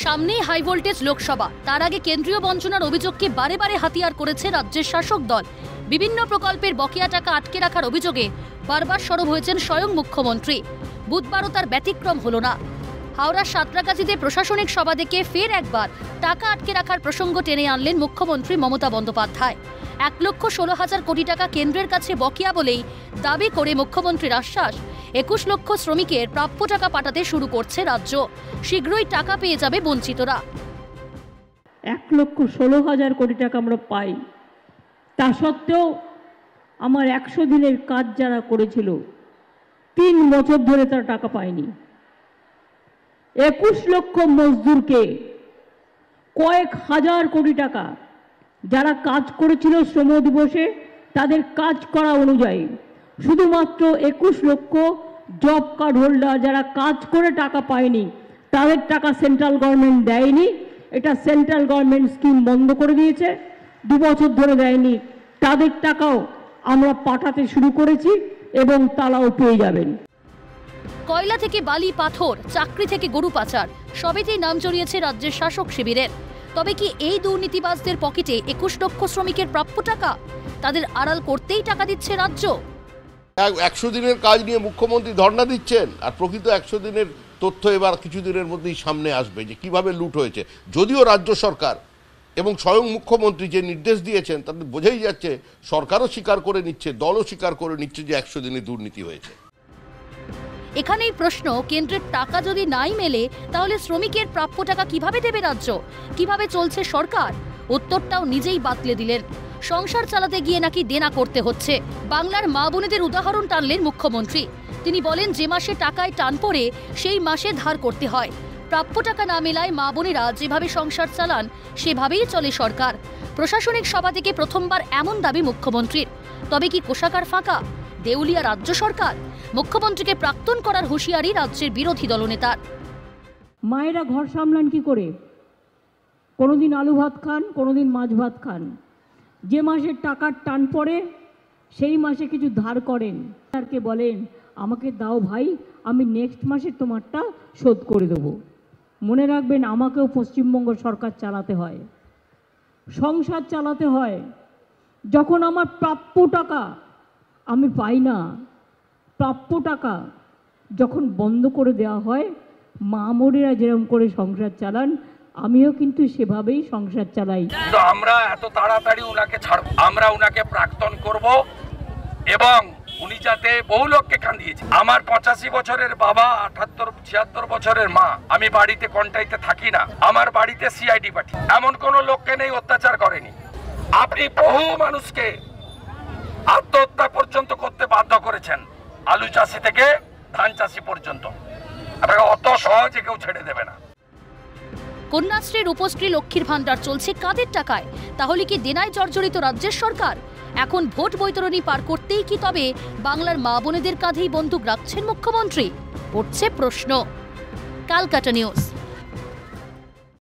সামনেই high voltage Lok Sabha, তার আগে কেন্দ্রীয় বঞ্চনার অভিযোগকে বারে বারে হাতিয়ার করেছে রাজ্যের শাসক দল। বিভিন্ন প্রকল্পের বকেয়া টাকা আটকে রাখার অভিযোগে বারবার সরব হয়েছেন স্বয়ং মুখ্যমন্ত্রী। বুধবারও তার ব্যতিক্রম হলো না। হাওড়ার সাঁতরাগাছিতে প্রশাসনিক সভা দেখে ফের একবার টাকা আটকে রাখার প্রসঙ্গ টেনে আনলেন মুখ্যমন্ত্রী মমতা বন্দ্যোপাধ্যায়। 1,16,000 কোটি টাকা কেন্দ্রের কাছে বকেয়া বলেই দাবি করে মুখ্যমন্ত্রীর আশ্বাস, 21 লক্ষ শ্রমিকের প্রাপ্য টাকা পাঠাতে শুরু করছে রাজ্য। শীঘ্রই টাকা পেয়ে যাবে বঞ্চিতরা। 1,16,000 কোটি টাকা আমরা পাই, তা সত্ত্বেও আমার 100 দিনের কাজ যারা করেছিল 3 বছর ধরে তারা টাকা পায়নি। 21 লক্ষ মজদুরকে কয়েক হাজার কোটি টাকা যারা কাজ করেছিল শ্রম দিবসে তাদের কাজ করা অনুযায়ী শুধুমাত্র 21 লক্ষ জব কার্ড হোল্ডার যারা কাজ করে টাকা পায়নি, তাদের টাকা সেন্ট্রাল গভর্নমেন্ট দেয়নি। এটা সেন্ট্রাল গভর্নমেন্ট স্কিম বন্ধ করে দিয়েছে, 2 বছর ধরে দেয়নি। তাদের টাকাও আমরা পাঠাতে শুরু করেছি এবং তারাও পেয়ে যাবেন। কয়লা থেকে বালি পাথর, চাকরি থেকে গরু পাচার, সবেতেই নাম জড়িয়েছে রাজ্যের শাসক শিবিরের। তবে কি এই দুর্নীতিবাজদের পকেটে 21 লক্ষ শ্রমিকের প্রাপ্য টাকা? তাদের আড়াল করতেই টাকা দিচ্ছে রাজ্য। 100 দিনের কাজ নিয়ে মুখ্যমন্ত্রী ধর্ণা দিচ্ছেন, আর প্রকৃত 100 দিনের তথ্য এবার কিছুদিনের মধ্যেই সামনে আসবে যে কিভাবে লুট হয়েছে। যদিও রাজ্য সরকার এবং স্বয়ং মুখ্যমন্ত্রী যে নির্দেশ দিয়েছেন তাতে বোঝাই যাচ্ছে সরকারও স্বীকার করে নিচ্ছে, দলও স্বীকার করে নিচ্ছে যে 100 দিনে দুর্নীতি হয়েছে। এখানেই প্রশ্ন, কেন্দ্রের টাকা যদি নাই মেলে তাহলে শ্রমিকের প্রাপ্য টাকা কিভাবে দেবে রাজ্য? কিভাবে চলছে সরকার? উত্তরটাও নিজেই বাতলে দিলেন। সংসার চালাতে গিয়ে নাকি দেনা করতে হচ্ছে। বাংলার মা বোনেদের উদাহরণ টানলেন মুখ্যমন্ত্রী। তিনি বলেন, যে মাসে টাকায় টান পড়ে সেই মাসে ধার করতে হয়। প্রাপ্য টাকা না মেলায় মা বোনেরা যেভাবে সংসার চালান সেভাবেই চলে সরকার। প্রশাসনিক সভা থেকে প্রথমবার এমন দাবি মুখ্যমন্ত্রীর। তবে কি কোষাগার ফাঁকা? দেউলিয়া রাজ্য সরকার? মুখ্যমন্ত্রীকে প্রাক্তন করার হুঁশিয়ারি রাজ্যের বিরোধী দলনেতার। মায়েরা ঘর সামলান কি করে? কোনোদিন আলু ভাত খান, কোনোদিন মাছ ভাত খান। যে মাসে টাকার টান পড়ে সেই মাসে কিছু ধার করেন, তারকে বলেন আমাকে দাও ভাই, আমি নেক্সট মাসে তোমারটা শোধ করে দেবো। মনে রাখবেন, আমাকেও পশ্চিমবঙ্গ সরকার চালাতে হয়, সংসার চালাতে হয়। যখন আমার প্রাপ্য টাকা আমি পাই না, প্রাপ্য টাকা যখন বন্ধ করে দেওয়া হয়, মা বোনেরা যেরকম করে সংসার চালান, আমিও কিন্তু সেভাবেই সংসার চালাই। আমরা এত তাড়াতাড়ি উনাকে ছাড়বো, আমরা উনাকে প্রাক্তন করব এবং উনি যাতে বহু লোককে কাঁদিয়েছে। আমার 85 বছরের বাবা, 78-76 বছরের মা। আমি বাড়িতে কন্টাইতে থাকি না, আমার বাড়িতে সিআইডি পার্টি। এমন কোন লোককে নেই অত্যাচার করেনি। আপনি বহু মানুষকে আত্মহত্যা পর্যন্ত করতে বাধ্য করেছেন, আলু চাষি থেকে ধান চাষি পর্যন্ত। আপনাকে অত সহজে কেউ ছেড়ে দেবে না। কন্যাশ্রী, রূপশ্রী, লক্ষ্মীর ভান্ডার চলছে কাদের টাকায়? তাহলে কি দেনায় জর্জরিত রাজ্যের সরকার? এখন ভোট বৈতরণী পার করতেই কি তবে বাংলার মা বোনেদের কাঁধেই বন্দুক রাখছেন মুখ্যমন্ত্রী? উঠছে প্রশ্ন। ক্যালকাটা নিউজ।